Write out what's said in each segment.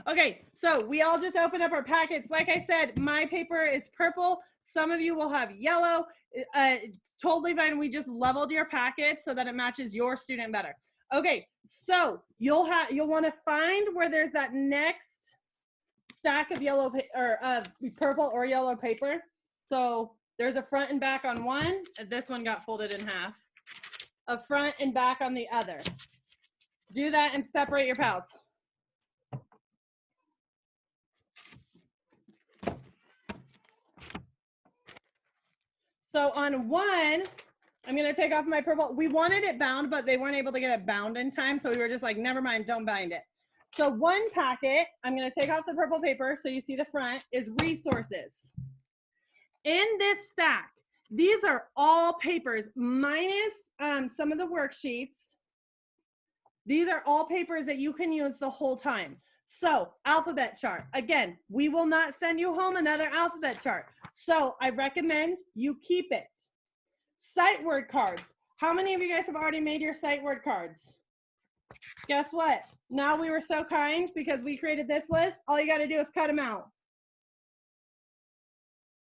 Okay, so we all just opened up our packets. Like I said, my paper is purple. Some of you will have yellow. Totally fine. We just leveled your packet so that it matches your student better. Okay, so you'll want to find where there's that next stack of yellow or purple or yellow paper. So there's a front and back on one. This one got folded in half. A front and back on the other. Do that and separate your pals. So on one, I'm going to take off my purple. We wanted it bound, but they weren't able to get it bound in time. So we were just like, never mind, don't bind it. So one packet, I'm going to take off the purple paper so you see the front, is resources. In this stack, these are all papers minus some of the worksheets. These are all papers that you can use the whole time. So alphabet chart, again, we will not send you home another alphabet chart. So I recommend you keep it. Sight word cards. How many of you guys have already made your sight word cards? Guess what? Now we were so kind because we created this list. All you got to do is cut them out.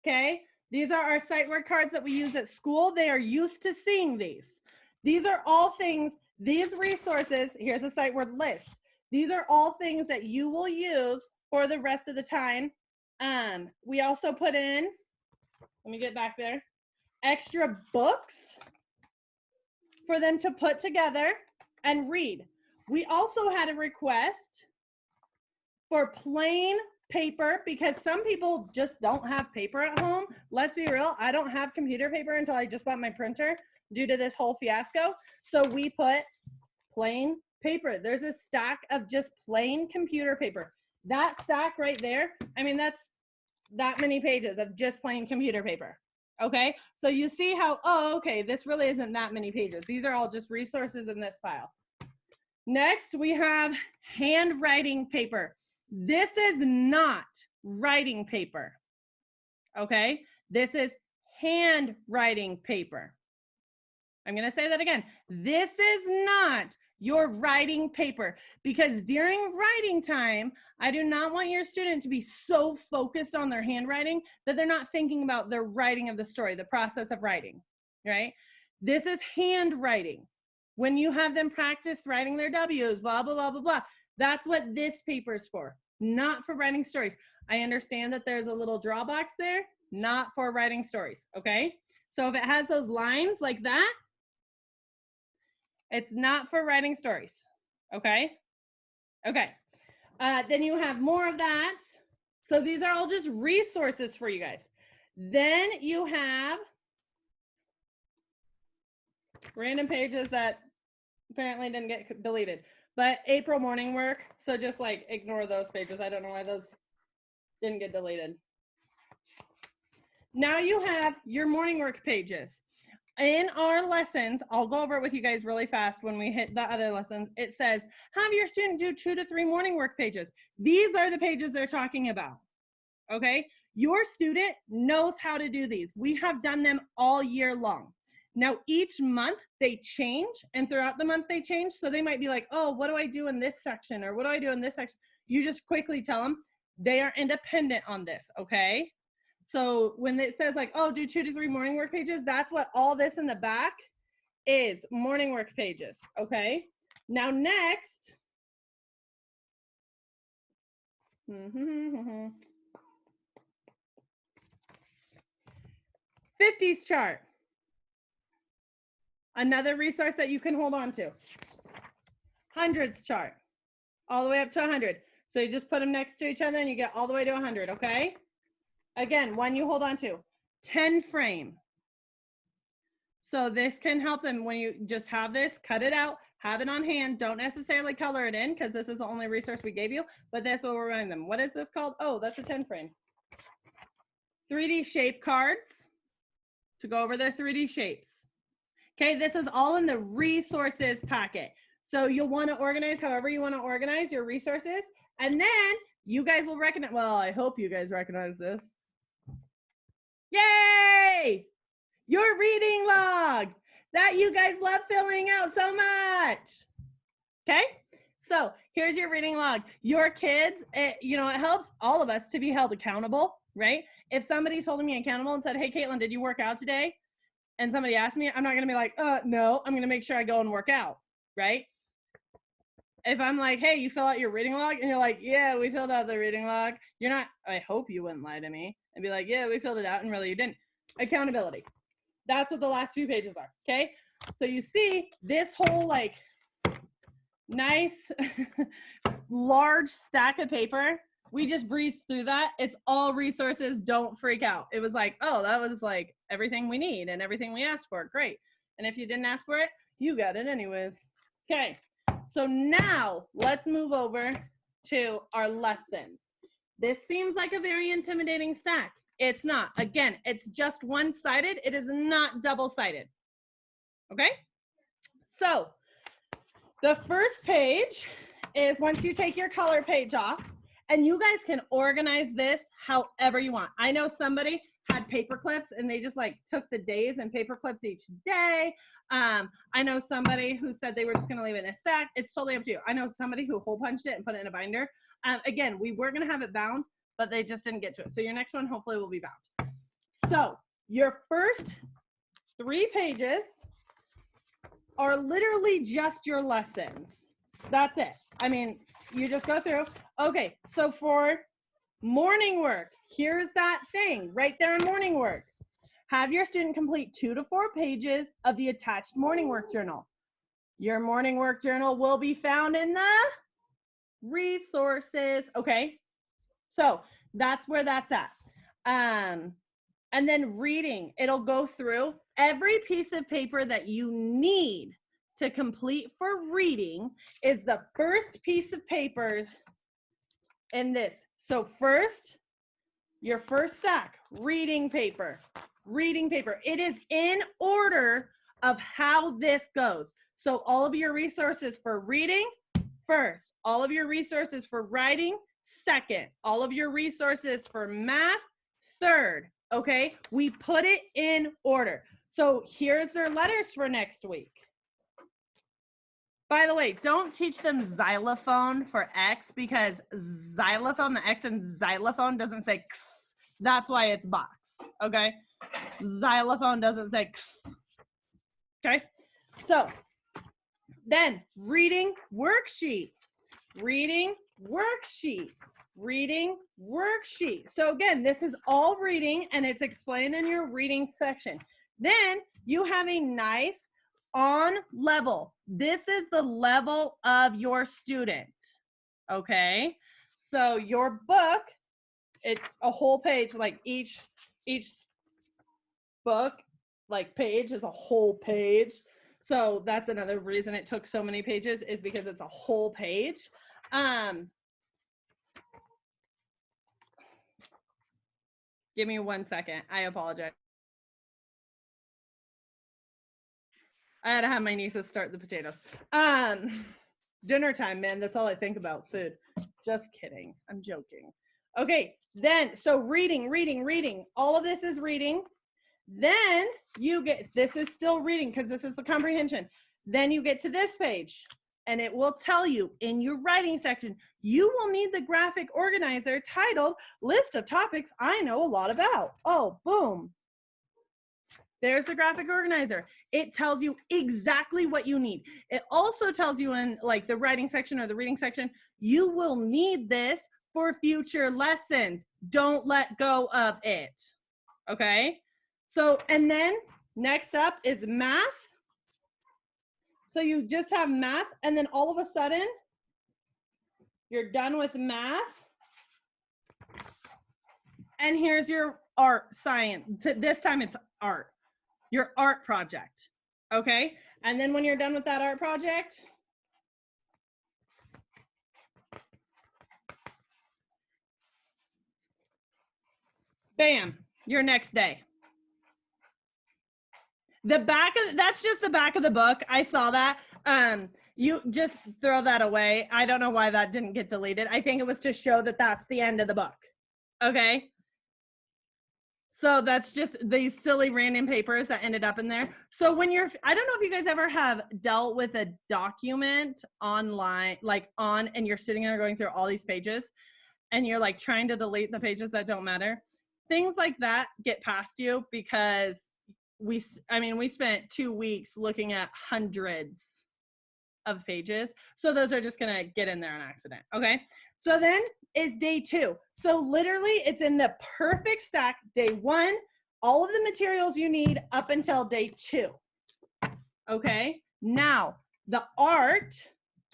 Okay. These are our sight word cards that we use at school. They are used to seeing these. These are all things, these resources, here's a sight word list. These are all things that you will use for the rest of the time. We also put in, let me get back there, extra books for them to put together and read. We also had a request for plain paper because some people just don't have paper at home. Let's be real, I don't have computer paper until I just bought my printer due to this whole fiasco. So we put plain paper. There's a stack of just plain computer paper. That stack right there, I mean, that's that many pages of just plain computer paper. Okay, so you see how, oh, okay, this really isn't that many pages. These are all just resources in this file. Next, we have handwriting paper. This is not writing paper. Okay, this is handwriting paper. I'm going to say that again. This is not your writing paper because during writing time, I do not want your student to be so focused on their handwriting that they're not thinking about their writing of the story, the process of writing, right? This is handwriting. When you have them practice writing their W's, blah, blah, blah, blah, blah. That's what this paper is for, not for writing stories. I understand that there's a little drawbox there, not for writing stories, okay? So if it has those lines like that, it's not for writing stories, okay? Okay, then you have more of that. So these are all just resources for you guys. Then you have random pages that apparently didn't get deleted, but April morning work. So just like ignore those pages. I don't know why those didn't get deleted. Now you have your morning work pages. In our lessons, I'll go over it with you guys really fast when we hit the other lessons. It says, have your student do 2 to 3 morning work pages. These are the pages they're talking about, okay? Your student knows how to do these. We have done them all year long. Now, each month they change, and throughout the month they change. So they might be like, oh, what do I do in this section? Or what do I do in this section? You just quickly tell them they are independent on this, okay? So when it says like, oh, do 2 to 3 morning work pages, that's what all this in the back is, morning work pages, okay? Now next, 50s chart. Another resource that you can hold on to. Hundreds chart, all the way up to 100. So you just put them next to each other and you get all the way to 100, okay? Again, one you hold on to. 10 frame. So this can help them when you just have this, cut it out, have it on hand. Don't necessarily color it in because this is the only resource we gave you, but this will remind them. What is this called? Oh, that's a 10 frame. 3D shape cards to go over their 3D shapes. Okay, this is all in the resources packet. So you'll want to organize however you want to organize your resources. And then you guys will recognize, well, I hope you guys recognize this. Yay! Your reading log that you guys love filling out so much. Okay, So here's your reading log. Your kids, it helps all of us to be held accountable, right? If somebody's holding me accountable and said, hey, Caitlin, did you work out today? And somebody asked me, I'm not going to be like, no, I'm going to make sure I go and work out, right? If I'm like, hey, you fill out your reading log, and you're like, yeah, we filled out the reading log. You're not, I hope you wouldn't lie to me and be like, yeah, we filled it out, and really you didn't. Accountability. That's what the last few pages are, okay? So you see this whole like nice large stack of paper. We just breezed through that. It's all resources. Don't freak out. It was like, oh, that was like everything we need and everything we asked for. Great. And if you didn't ask for it, you got it anyways. Okay. So now let's move over to our lessons. This seems like a very intimidating stack. It's not. Again, it's just one-sided. It is not double-sided. Okay? So the first page is once you take your color page off, and you guys can organize this however you want. I know somebody had paper clips and they just like took the days and paper clipped each day. I know somebody who said they were just going to leave it in a stack. It's totally up to you. I know somebody who hole punched it and put it in a binder. Again, we were going to have it bound, but they just didn't get to it. So your next one hopefully will be bound. So your first 3 pages are literally just your lessons. That's it. I mean, you just go through. Okay, so for morning work, here's that thing right there in morning work. Have your student complete 2 to 4 pages of the attached morning work journal. Your morning work journal will be found in the resources. Okay, so that's where that's at. And then reading, it'll go through every piece of paper that you need to complete for reading is the first piece of papers in this. So first, your first stack, reading paper. It is in order of how this goes. So all of your resources for reading, first. All of your resources for writing, second. All of your resources for math, third. Okay, we put it in order. So here's their letters for next week. By the way, don't teach them xylophone for X because xylophone, the X in xylophone doesn't say X. That's why it's box, okay? Xylophone doesn't say X, okay? So then reading worksheet. So again, this is all reading and it's explained in your reading section. Then you have a nice on level. This is the level of your student, okay? So your book, it's a whole page, like each book, like page is a whole page. So that's another reason it took so many pages is because it's a whole page. Give me 1 second. I apologize. I had to have my nieces start the potatoes. Dinner time, man. That's all I think about, food. Just kidding. I'm joking. Okay, then, so reading. All of this is reading. Then you get, this is still reading because this is the comprehension. Then you get to this page and it will tell you in your writing section, you will need the graphic organizer titled List of Topics I Know a Lot About. Oh, boom. There's the graphic organizer. It tells you exactly what you need. It also tells you in like the writing section or the reading section, you will need this for future lessons. Don't let go of it. Okay? So, and then next up is math. So you just have math and then all of a sudden you're done with math. And here's your art science. This time it's art. Your art project, okay? And then when you're done with that art project, bam, your next day. The back of, that's just the back of the book. I saw that. You just throw that away. I don't know why that didn't get deleted. I think it was to show that that's the end of the book, okay? So that's just these silly random papers that ended up in there. So when you're, I don't know if you guys ever have dealt with a document online, like and you're sitting there going through all these pages and you're like trying to delete the pages that don't matter. Things like that get past you because we spent 2 weeks looking at hundreds of pages. So those are just going to get in there on accident. Okay. So then it's day 2. So literally it's in the perfect stack. Day 1, all of the materials you need up until day 2. Okay. Now the art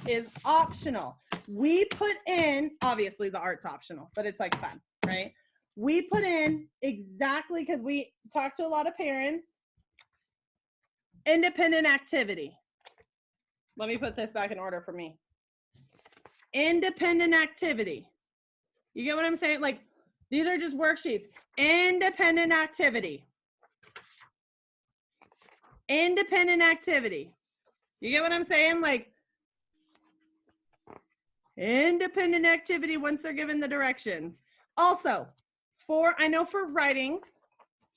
is optional. We put in, obviously the art's optional, but it's like fun, right? We put in exactly, because we talked to a lot of parents, independent activity. Let me put this back in order for me. Independent activity. You get what I'm saying? Like, these are just worksheets. Independent activity. Independent activity. You get what I'm saying? Like, independent activity once they're given the directions. Also, I know for writing,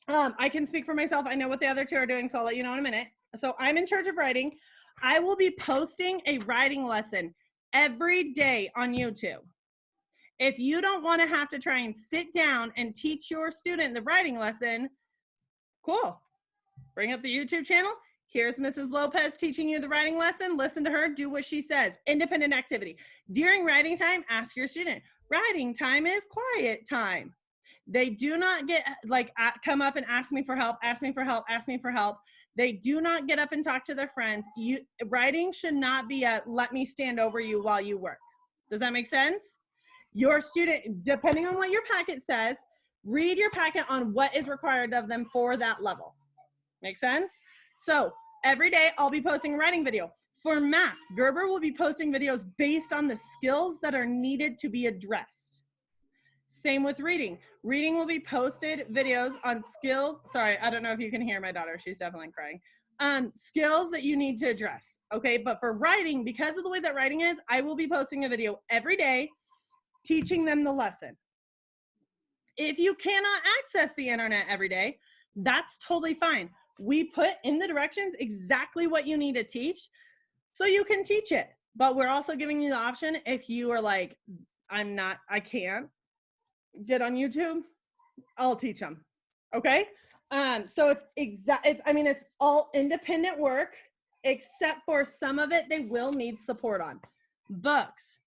I can speak for myself. I know what the other 2 are doing, so I'll let you know in a minute. So I'm in charge of writing. I will be posting a writing lesson every day on YouTube. If you don't want to have to try and sit down and teach your student the writing lesson, cool. Bring up the YouTube channel. Here's Mrs. Lopez teaching you the writing lesson. Listen to her, do what she says. Independent activity. During writing time, ask your student. Writing time is quiet time. They do not get like come up and ask me for help, ask me for help, ask me for help. They do not get up and talk to their friends. Writing should not be a let me stand over you while you work. Does that make sense? Your student, depending on what your packet says, read your packet on what is required of them for that level. Make sense? So every day I'll be posting a writing video. For math, Gerber will be posting videos based on the skills that are needed to be addressed. Same with reading. Reading will be posted videos on skills. Sorry, I don't know if you can hear my daughter. She's definitely crying. Skills that you need to address. Okay, but for writing, because of the way that writing is, I will be posting a video every day teaching them the lesson. If you cannot access the internet every day, that's totally fine. We put in the directions exactly what you need to teach so you can teach it. But we're also giving you the option if you are like, I can't get on YouTube, I'll teach them. Okay? So it's all independent work, except for some of it they will need support on. Books.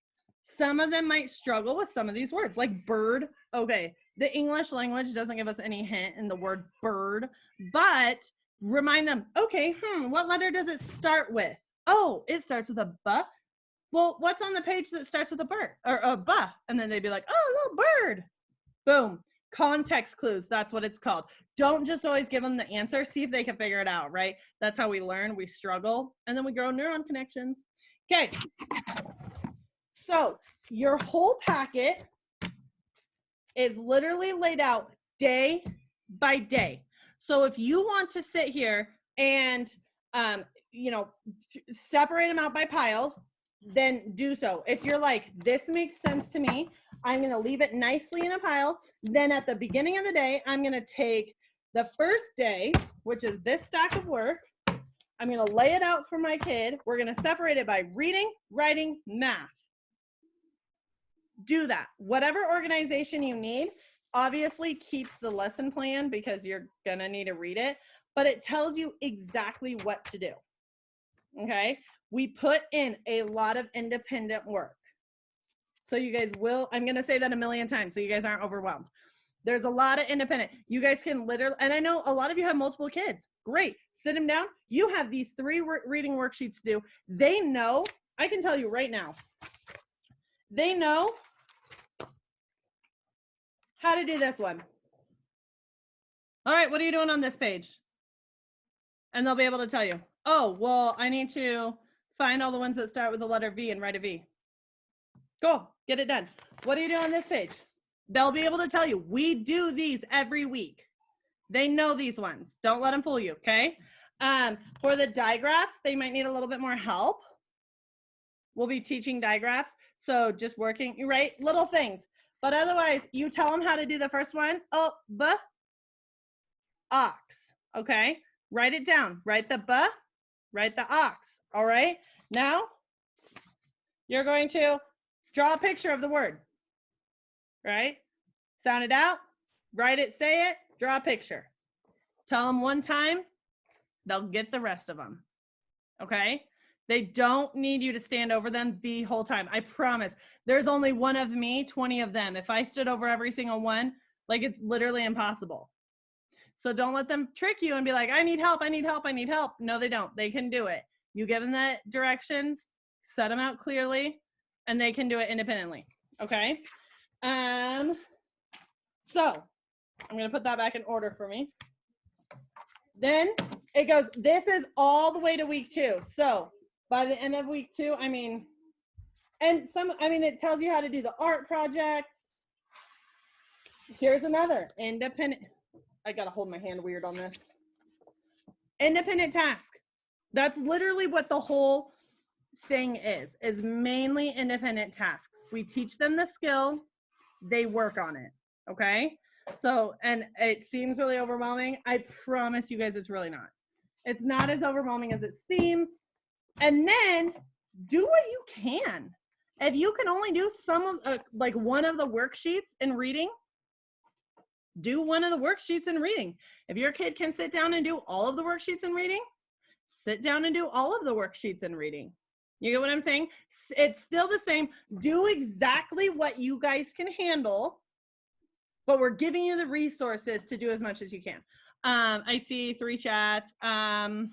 Some of them might struggle with some of these words, like bird. Okay, the English language doesn't give us any hint in the word bird, but remind them, okay, what letter does it start with? Oh, it starts with a B. Well, what's on the page that starts with a bird or a B? And then they'd be like, oh, a little bird. Boom. Context clues. That's what it's called. Don't just always give them the answer. See if they can figure it out, right? That's how we learn. We struggle, and then we grow neuron connections. Okay. So your whole packet is literally laid out day by day. So if you want to sit here and, separate them out by piles, then do so. If you're like, this makes sense to me, I'm going to leave it nicely in a pile. Then at the beginning of the day, I'm going to take the first day, which is this stack of work. I'm going to lay it out for my kid. We're going to separate it by reading, writing, math. Do that. Whatever organization you need, obviously keep the lesson plan because you're going to need to read it, but it tells you exactly what to do. Okay? We put in a lot of independent work. So you guys will, I'm going to say that a million times so you guys aren't overwhelmed. There's a lot of independent. You guys can literally, and I know a lot of you have multiple kids. Great. Sit them down. You have these 3 reading worksheets to do. They know, I can tell you right now, they know how to do this one. All right, what are you doing on this page? And they'll be able to tell you, oh, well, I need to find all the ones that start with the letter V and write a V. Cool, get it done. What do you do on this page? They'll be able to tell you, we do these every week. They know these ones. Don't let them fool you, okay? For the digraphs, they might need a little bit more help. We'll be teaching digraphs. So just working, right? Little things. But otherwise, you tell them how to do the first one. Oh, ox. Okay, write it down. Write the b, write the ox. All right, now you're going to draw a picture of the word, right? Sound it out, write it, say it, draw a picture. Tell them one time, they'll get the rest of them. Okay, they don't need you to stand over them the whole time. I promise. There's only one of me, 20 of them. If I stood over every single one, like, it's literally impossible. So don't let them trick you and be like, I need help, I need help, I need help. No, they don't. They can do it. You give them the directions, set them out clearly, and they can do it independently. Okay. So I'm going to put that back in order for me. Then it goes, this is all the way to week 2. So by the end of week 2, it tells you how to do the art projects. Here's another independent. I got to hold my hand weird on this. Independent task. That's literally what the whole thing is mainly independent tasks. We teach them the skill, they work on it. Okay. So, and it seems really overwhelming. I promise you guys, it's really not. It's not as overwhelming as it seems. And then do what you can. If you can only do some of like one of the worksheets in reading, do one of the worksheets in reading. If your kid can sit down and do all of the worksheets in reading, sit down and do all of the worksheets in reading. You get what I'm saying? It's still the same. Do exactly what you guys can handle, but we're giving you the resources to do as much as you can. I see 3 chats. Can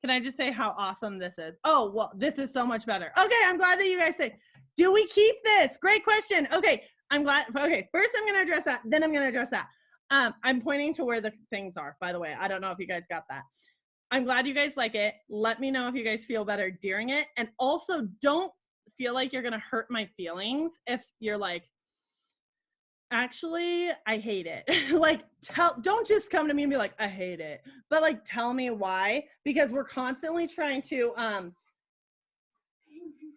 I just say how awesome this is? Oh, well, this is so much better. Okay, I'm glad that you guys say, do we keep this? Great question. Okay, I'm glad. Okay, first I'm going to address that. Then I'm going to address that. I'm pointing to where the things are, by the way. I don't know if you guys got that. I'm glad you guys like it. Let me know if you guys feel better during it. And also, don't feel like you're going to hurt my feelings if you're like, actually, I hate it. Like, don't just come to me and be like, I hate it. But like, tell me why, because we're constantly trying to,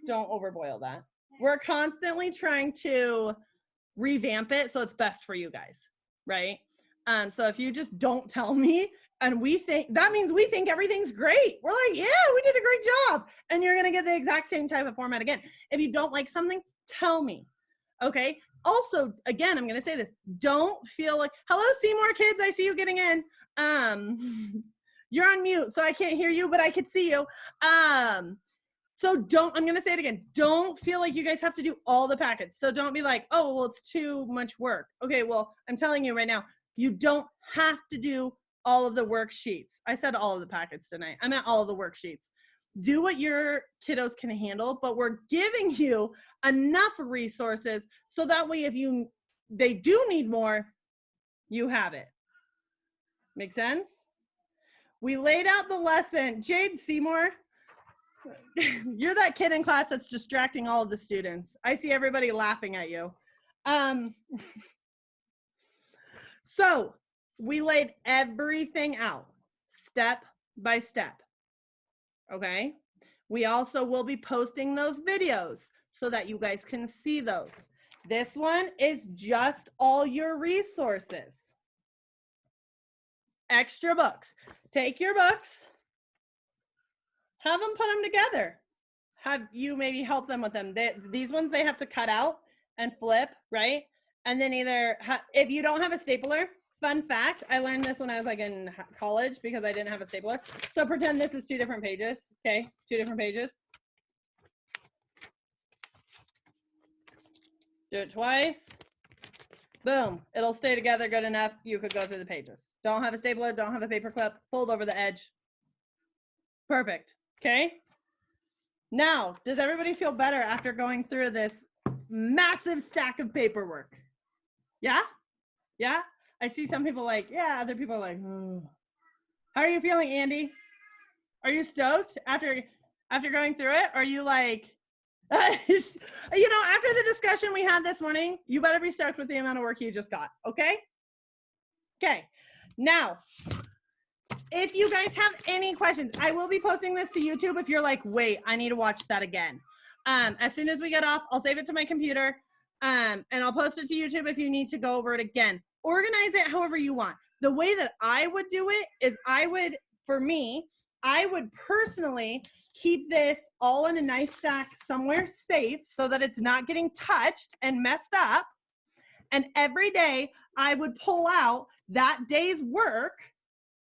don't overboil that. We're constantly trying to revamp it so it's best for you guys, right? So if you just don't tell me and we think, that means we think everything's great. We're like, yeah, we did a great job. And you're gonna get the exact same type of format again. If you don't like something, tell me, okay? Also, again, I'm gonna say this, don't feel like, hello, Seymour kids, I see you getting in. You're on mute, so I can't hear you, but I could see you. So I'm going to say it again. Don't feel like you guys have to do all the packets. So don't be like, oh, well, it's too much work. Okay, well, I'm telling you right now, you don't have to do all of the worksheets. I said all of the packets tonight. I meant all of the worksheets. Do what your kiddos can handle, but we're giving you enough resources so that way if they do need more, you have it. Make sense? We laid out the lesson. Jade Seymour, you're that kid in class that's distracting all of the students. I see everybody laughing at you. So we laid everything out step by step. Okay. We also will be posting those videos so that you guys can see those. This one is just all your resources. Extra books. Take your books. Have them put them together. Have you maybe help them with them. These ones they have to cut out and flip, right? And then either, if you don't have a stapler, fun fact, I learned this when I was like in college because I didn't have a stapler. So pretend this is 2 different pages, okay? 2 different pages. Do it twice. Boom, it'll stay together good enough. You could go through the pages. Don't have a stapler, don't have a paper clip, fold over the edge. Perfect, okay? Now, does everybody feel better after going through this massive stack of paperwork? Yeah? Yeah? I see some people like, yeah, other people are like, oh. How are you feeling, Andy? Are you stoked after going through it? Are you like, you know, after the discussion we had this morning, you better be stoked with the amount of work you just got, okay? Okay, now, if you guys have any questions, I will be posting this to YouTube if you're like, wait, I need to watch that again. As soon as we get off, I'll save it to my computer and I'll post it to YouTube if you need to go over it again. Organize it however you want. The way that I would do it is I would personally keep this all in a nice stack somewhere safe so that it's not getting touched and messed up. And every day I would pull out that day's work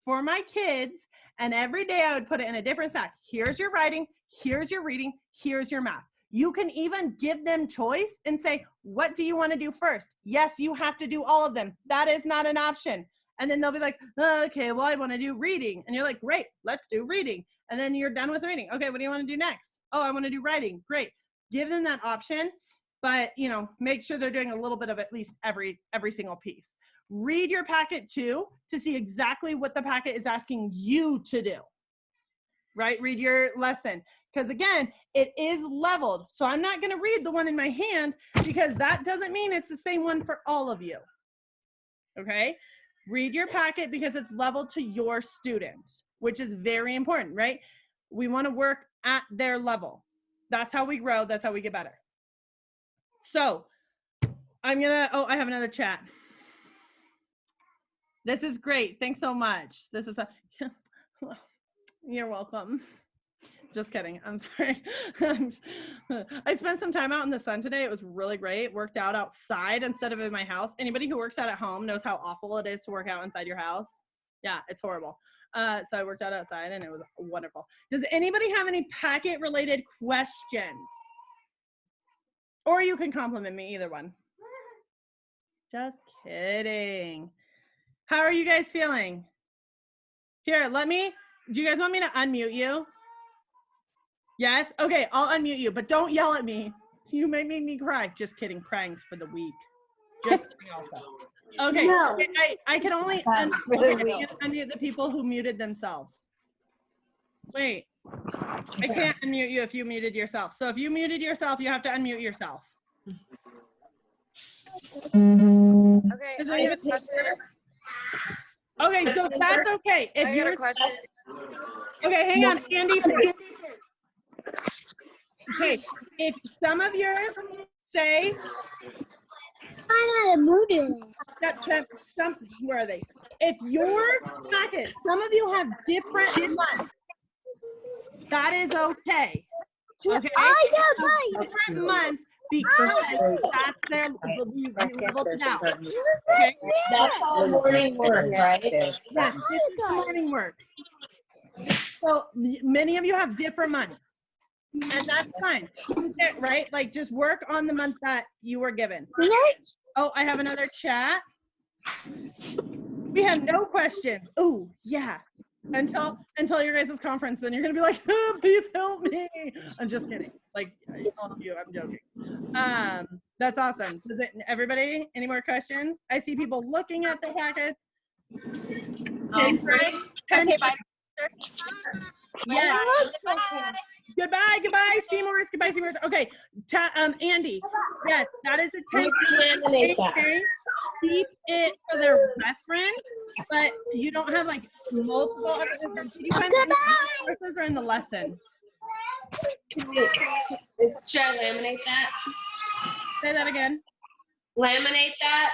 for my kids. And every day I would put it in a different stack. Here's your writing, here's your reading, here's your math. You can even give them choice and say, what do you want to do first? Yes, you have to do all of them. That is not an option. And then they'll be like, oh, okay, well, I want to do reading. And you're like, great, let's do reading. And then you're done with reading. Okay, what do you want to do next? Oh, I want to do writing. Great. Give them that option, but make sure they're doing a little bit of at least every single piece. Read your packet too to see exactly what the packet is asking you to do. Right? Read your lesson. Because again, it is leveled. So I'm not going to read the one in my hand because that doesn't mean it's the same one for all of you. Okay? Read your packet because it's leveled to your student, which is very important, right? We want to work at their level. That's how we grow. That's how we get better. So I have another chat. This is great. Thanks so much. This is you're welcome. Just kidding. I'm sorry. I spent some time out in the sun today. It was really great. Worked out outside instead of in my house. Anybody who works out at home knows how awful it is to work out inside your house. Yeah, it's horrible. So I worked out outside and it was wonderful. Does anybody have any packet related questions? Or you can compliment me, either one. Just kidding. How are you guys feeling? Here, do you guys want me to unmute you? Yes? Okay, I'll unmute you, but don't yell at me. You may make me cry. Just kidding, crying's for the weak. Just kidding also. Okay, no. I can only unmute the people who muted themselves. Wait, I can't unmute you if you muted yourself. So if you muted yourself, you have to unmute yourself. Okay, I have a question. Okay, so that's okay. If I got a question. Okay, hang on, Andy. Okay, if some of yours say, where are they? If your packet, some of you have different months, that is okay. Okay, different months because that's their we leveled it out. Okay, that's all morning work, right? Yes, this is morning work. So many of you have different months, and that's fine, right? Like just work on the month that you were given. Oh, I have another chat. We have no questions. Oh, yeah. Until your guys' conference, then you're gonna be like, oh, please help me. I'm just kidding. Like all of you, I'm joking. That's awesome. Everybody, any more questions? I see people looking at their packets. Can I say bye? Yes. Goodbye, Seymour's. Goodbye, Seymour's. Okay, Andy. Yes, that is a 10. Keep it for their reference, but you don't have like multiple other. Did you find the resources or in the lesson? Should I laminate that? Say that again. Laminate that?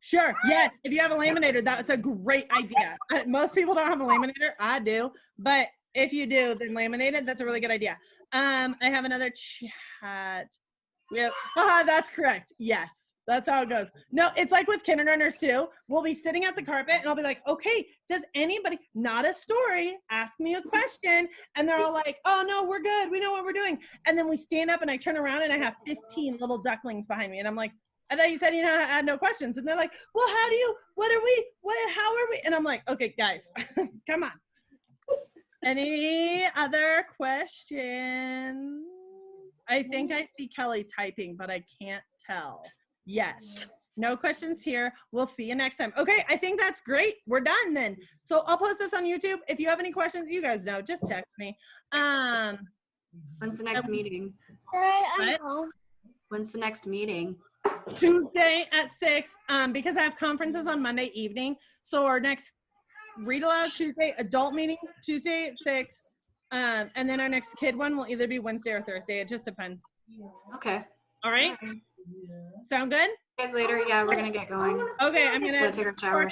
Sure. Yes. If you have a laminator, that's a great idea. Most people don't have a laminator. I do, but if you do, then laminated. That's a really good idea. I have another chat. Yep. That's correct. Yes. That's how it goes. No, it's like with kindergartners too. We'll be sitting at the carpet and I'll be like, okay, does anybody, not a story, ask me a question? And they're all like, oh no, we're good. We know what we're doing. And then we stand up and I turn around and I have 15 little ducklings behind me. And I'm like, I thought you said I had no questions. And they're like, well, how are we? And I'm like, okay, guys, come on. Any other questions? I think I see Kelly typing, but I can't tell. Yes. No questions here. We'll see you next time. Okay, I think that's great. We're done then. So I'll post this on YouTube. If you have any questions, you guys know, just text me. When's the next meeting? What? When's the next meeting? Tuesday at 6, because I have conferences on Monday evening. So our next read aloud Tuesday, adult meeting Tuesday at 6. And then our next kid one will either be Wednesday or Thursday. It just depends. Okay. All right. Sound good? You guys later. Yeah, we're gonna get going. Okay, I'm gonna take a shower.